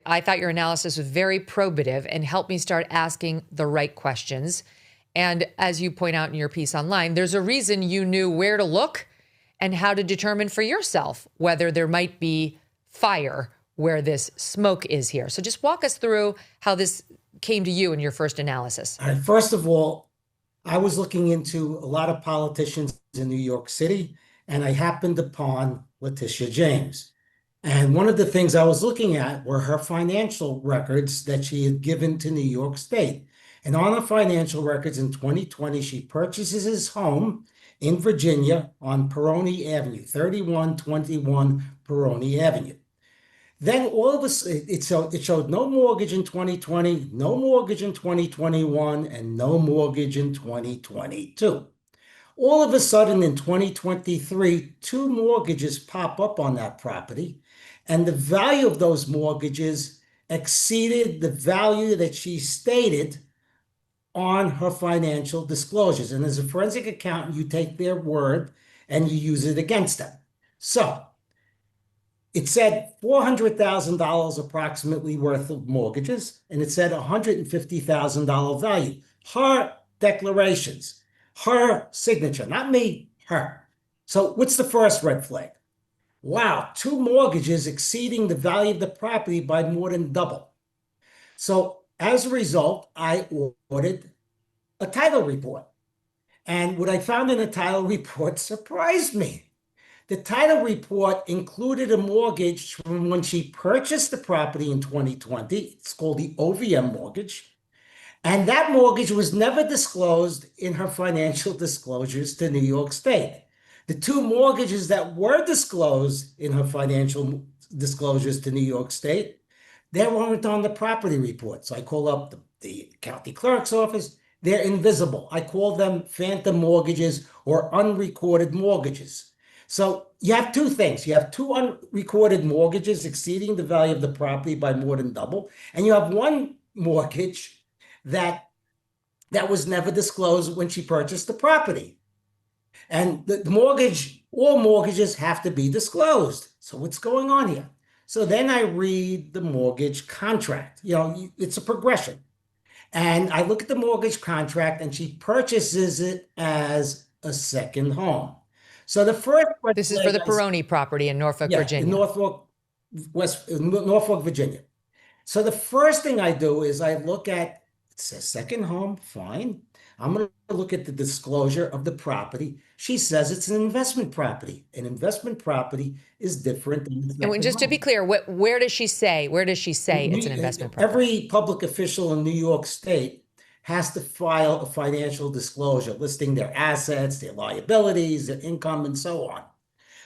I thought your analysis was very probative and helped me start asking the right questions. And as you point out in your piece online, there's a reason you knew where to look and how to determine for yourself whether there might be fire where this smoke is here. So just walk us through how this came to you in your first analysis. All right, first of all, I was looking into a lot of politicians in New York City, and I happened upon Letitia James. And one of the things I was looking at were her financial records that she had given to New York State. And on her financial records in 2020, she purchases his home in Virginia on Peroni Avenue, 3121 Peroni Avenue. Then all of a sudden, it showed no mortgage in 2020, no mortgage in 2021, and no mortgage in 2022. All of a sudden in 2023, two mortgages pop up on that property, and the value of those mortgages exceeded the value that she stated on her financial disclosures. And as a forensic accountant, you take their word and you use it against them. So it said $400,000 approximately worth of mortgages, and it said $150,000 value. Her declarations, her signature, not me, her. So what's the first red flag? Wow, two mortgages exceeding the value of the property by more than double. So as a result, I ordered a title report. And what I found in the title report surprised me. The title report included a mortgage from when she purchased the property in 2020. It's called the OVM mortgage. And that mortgage was never disclosed in her financial disclosures to New York State. The two mortgages that were disclosed in her financial disclosures to New York State, they weren't on the property report. So I call up the county clerk's office. They're invisible. I call them phantom mortgages or unrecorded mortgages. So you have two things. You have two unrecorded mortgages exceeding the value of the property by more than double. And you have one mortgage that was never disclosed when she purchased the property. And the mortgage, all mortgages have to be disclosed. So what's going on here? So then I read the mortgage contract. It's a progression. And I look at the mortgage contract, and she purchases it as a second home. So the first, this is for the Peroni property in Norfolk, Virginia. In Norfolk, Virginia. So the first thing I do is I look at, it says second home, fine. I'm going to look at the disclosure of the property. She says it's an investment property. An investment property is different than and just to be clear, where does she say? Where does she say it's an investment property? Every public official in New York State has to file a financial disclosure listing their assets, their liabilities, their income, and so on.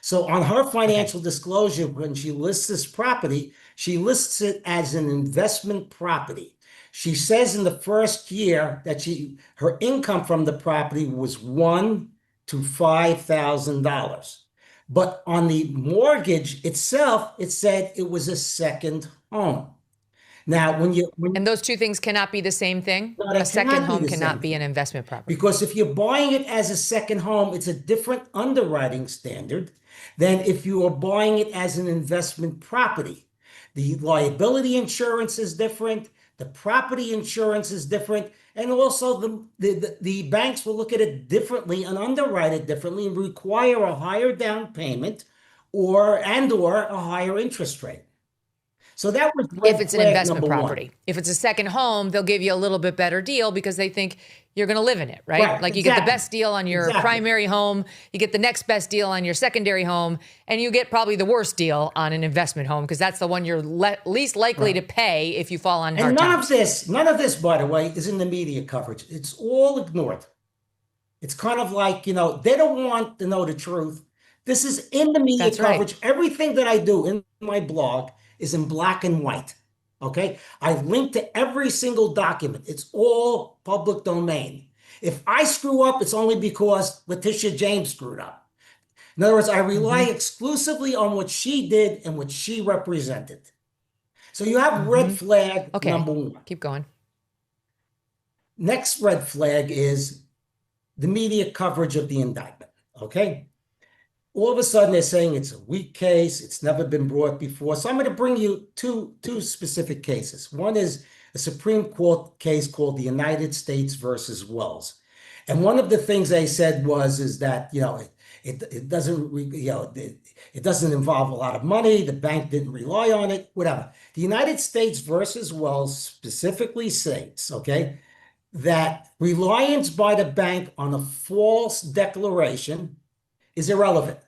So on her financial disclosure, when she lists this property, she lists it as an investment property. She says in the first year that her income from the property was $1,000 to $5,000. But on the mortgage itself, it said it was a second home. Now, and those two things cannot be the same thing. A second home cannot be an investment property. Because if you're buying it as a second home, it's a different underwriting standard than if you are buying it as an investment property. The liability insurance is different. The property insurance is different. And also the banks will look at it differently and underwrite it differently and require a higher down payment or a higher interest rate. So that was if it's an investment property. If it's a second home, they'll give you a little bit better deal because they think you're going to live in it, right? Like you get the best deal on your primary home, you get the next best deal on your secondary home, and you get probably the worst deal on an investment home because that's the one you're least likely to pay if you fall on hard times. None of this, by the way, is in the media coverage. It's all ignored. It's kind of like, they don't want to know the truth. This is in the media coverage. Everything that I do in my blog is in black and white, okay? I link to every single document. It's all public domain. If I screw up, it's only because Letitia James screwed up. In other words, I rely exclusively on what she did and what she represented. So you have red flag number one. Keep going. Next red flag is the media coverage of the indictment, okay? all of a sudden they're saying it's a weak case, it's never been brought before. So I'm going to bring you two specific cases. One is a Supreme Court case called the United States versus Wells. And one of the things they said was is that, it doesn't, it doesn't involve a lot of money. The bank didn't rely on it, whatever. The United States versus Wells specifically states, okay, that reliance by the bank on a false declaration is irrelevant.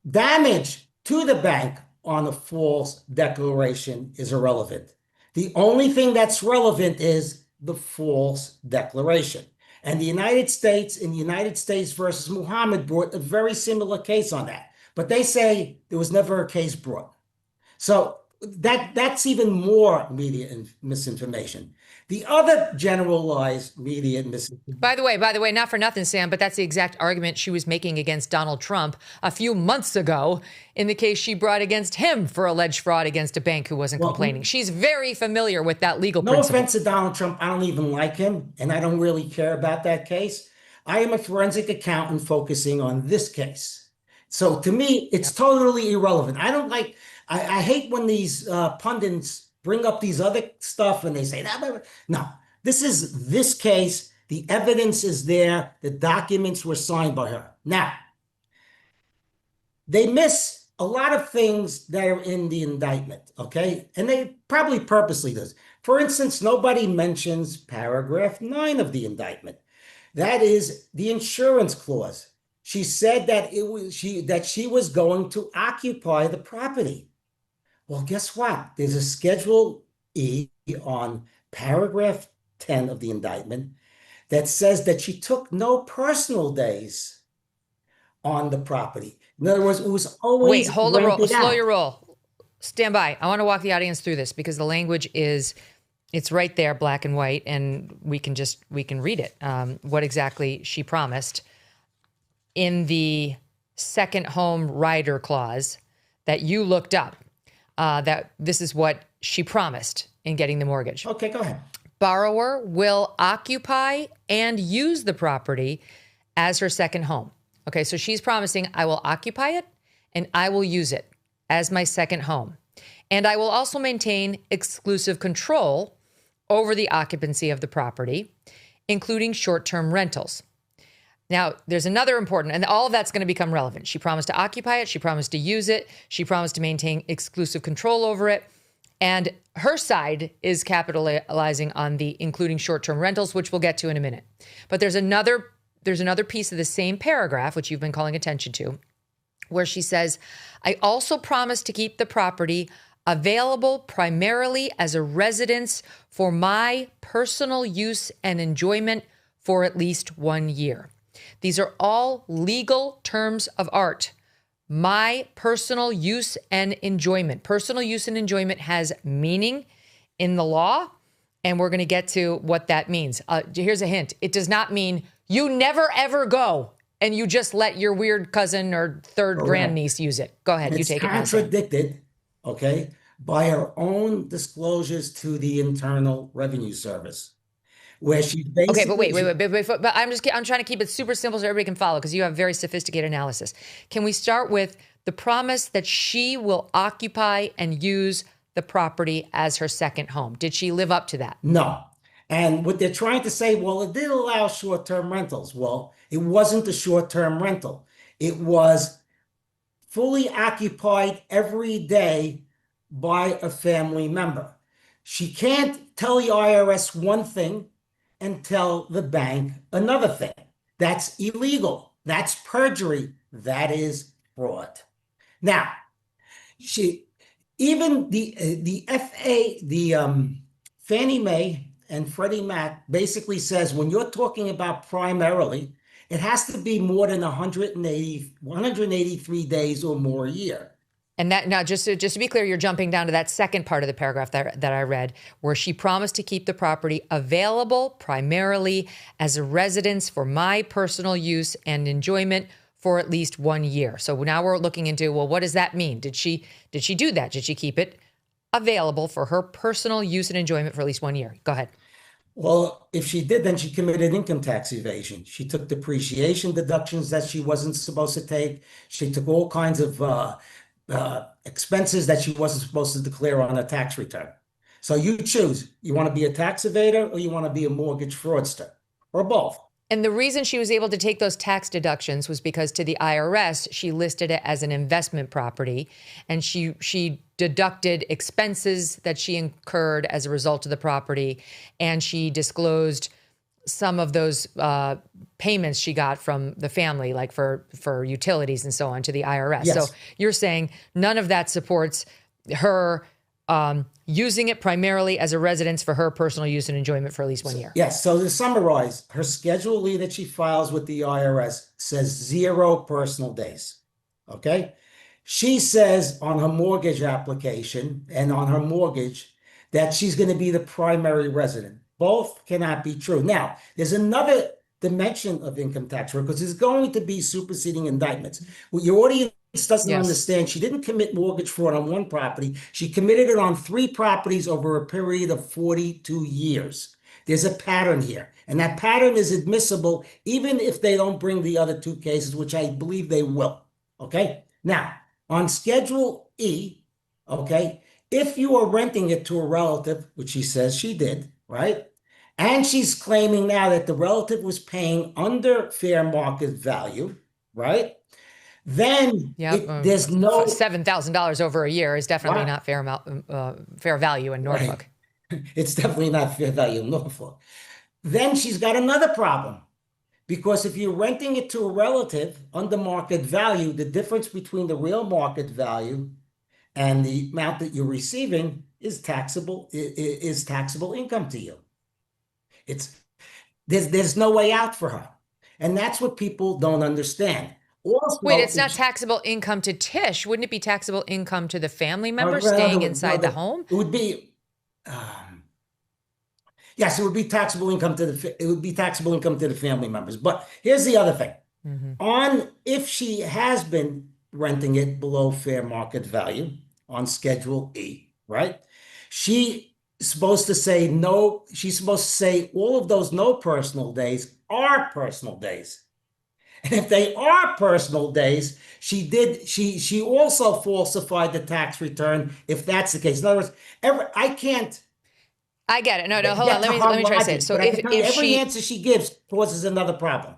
Damage to the bank on a false declaration is irrelevant. The only thing that's relevant is the false declaration. And the United States, in the United States versus Muhammad, brought a very similar case on that. But they say there was never a case brought. So that's even more media misinformation. The other generalized media misinformation. By the way, not for nothing, Sam, but that's the exact argument she was making against Donald Trump a few months ago in the case she brought against him for alleged fraud against a bank who wasn't complaining. She's very familiar with that legal principle. No offense to Donald Trump. I don't even like him, and I don't really care about that case. I am a forensic accountant focusing on this case. So to me, it's totally irrelevant. I hate when these pundits bring up these other stuff and they say that. No, this is this case. The evidence is there. The documents were signed by her. Now, they miss a lot of things that are in the indictment, okay? And they probably purposely does. For instance, nobody mentions paragraph 9 of the indictment. That is the insurance clause. She said that she was going to occupy the property. Well, guess what? There's a Schedule E on paragraph 10 of the indictment that says that she took no personal days on the property. In other words, it was always Wait, hold the roll. rented Slow out. your roll. Stand by. I want to walk the audience through this because the language it's right there, black and white, and we can read it. What exactly she promised in the second home rider clause that you looked up. That this is what she promised in getting the mortgage. Okay, go ahead. Borrower will occupy and use the property as her second home. Okay, so she's promising I will occupy it and I will use it as my second home. And I will also maintain exclusive control over the occupancy of the property, including short-term rentals. Now, there's another important, and all of that's going to become relevant. She promised to occupy it. She promised to use it. She promised to maintain exclusive control over it. And her side is capitalizing on the including short-term rentals, which we'll get to in a minute. But there's another piece of the same paragraph, which you've been calling attention to, where she says, I also promise to keep the property available primarily as a residence for my personal use and enjoyment for at least 1 year. These are all legal terms of art. My personal use and enjoyment. Personal use and enjoyment has meaning in the law, and we're going to get to what that means. Here's a hint. It does not mean you never, ever go and you just let your weird cousin or third grandniece use it. Go ahead. You take it. It's contradicted, okay, by her own disclosures to the Internal Revenue Service. Where she basically... Okay, but wait. But I'm trying to keep it super simple so everybody can follow because you have very sophisticated analysis. Can we start with the promise that she will occupy and use the property as her second home? Did she live up to that? No. And what they're trying to say, well, it did allow short-term rentals. Well, it wasn't a short-term rental. It was fully occupied every day by a family member. She can't tell the IRS one thing and tell the bank another thing. That's illegal. That's perjury. That is fraud. Now, Fannie Mae and Freddie Mac basically says when you're talking about primarily, it has to be more than 183 days or more a year. And that now, just to be clear, you're jumping down to that second part of the paragraph that I read, where she promised to keep the property available primarily as a residence for my personal use and enjoyment for at least 1 year. So now we're looking into, well, what does that mean? Did she do that? Did she keep it available for her personal use and enjoyment for at least 1 year? Go ahead. Well, if she did, then she committed income tax evasion. She took depreciation deductions that she wasn't supposed to take. She took all kinds of expenses that she wasn't supposed to declare on a tax return. So you choose. You want to be a tax evader or you want to be a mortgage fraudster or both. And the reason she was able to take those tax deductions was because to the IRS, she listed it as an investment property, and she deducted expenses that she incurred as a result of the property, and she disclosed some of those payments she got from the family, like for utilities and so on, to the IRS. Yes. So you're saying none of that supports her using it primarily as a residence for her personal use and enjoyment for at least 1 year. Yes. So to summarize, her Schedule E that she files with the IRS says 0 personal days. Okay. She says on her mortgage application and on her mortgage that she's going to be the primary resident. Both cannot be true. Now, there's another dimension of income tax fraud because there's going to be superseding indictments. What your audience doesn't understand, she didn't commit mortgage fraud on one property. She committed it on 3 properties over a period of 42 years. There's a pattern here, and that pattern is admissible even if they don't bring the other 2 cases, which I believe they will. Okay? Now, on Schedule E, okay, if you are renting it to a relative, which she says she did, right? And she's claiming now that the relative was paying under fair market value, right? Then there's no $7,000 over a year is definitely not fair value in Norfolk. Right. It's definitely not fair value in Norfolk. Then she's got another problem because if you're renting it to a relative under market value, the difference between the real market value and the amount that you're receiving is taxable income to you. There's no way out for her, and that's what people don't understand. Also, wait, it's not taxable income to Tish. Wouldn't it be taxable income to the family member staying inside the home? It would be, yes, it would be taxable income to the family members. But here's the other thing: if she has been renting it below fair market value on Schedule E, right? She's supposed to say no. She's supposed to say all of those no personal days are personal days. And if they are personal days, she also falsified the tax return if that's the case. In other words, I get it. No, hold on. Let me try to say it. So if every answer she gives causes another problem.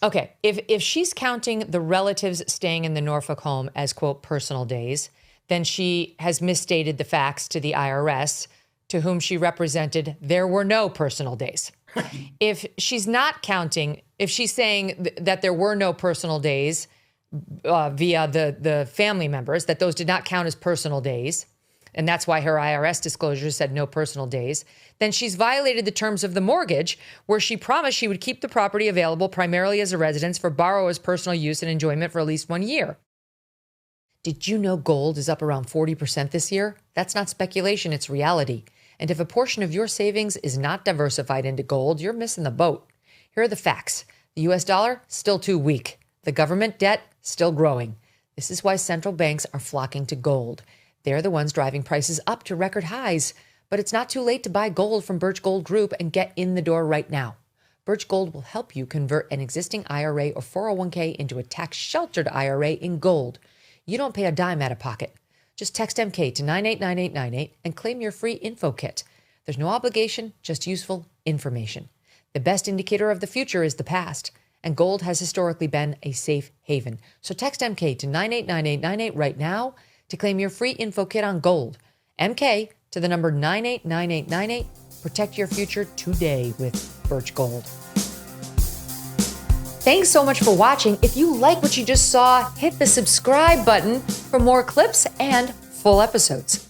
Okay. If she's counting the relatives staying in the Norfolk home as, quote, personal days, then she has misstated the facts to the IRS, to whom she represented there were no personal days. If she's not counting, if she's saying that there were no personal days via the family members, that those did not count as personal days, and that's why her IRS disclosure said no personal days, then she's violated the terms of the mortgage, where she promised she would keep the property available primarily as a residence for borrower's personal use and enjoyment for at least 1 year. Did you know gold is up around 40% this year? That's not speculation, it's reality. And if a portion of your savings is not diversified into gold, you're missing the boat. Here are the facts. The US dollar, still too weak. The government debt, still growing. This is why central banks are flocking to gold. They're the ones driving prices up to record highs. But it's not too late to buy gold from Birch Gold Group and get in the door right now. Birch Gold will help you convert an existing IRA or 401k into a tax-sheltered IRA in gold. You don't pay a dime out of pocket. Just text MK to 989898 and claim your free info kit. There's no obligation, just useful information. The best indicator of the future is the past, and gold has historically been a safe haven. So text MK to 989898 right now to claim your free info kit on gold. MK to the number 989898. Protect your future today with Birch Gold. Thanks so much for watching. If you like what you just saw, hit the subscribe button for more clips and full episodes.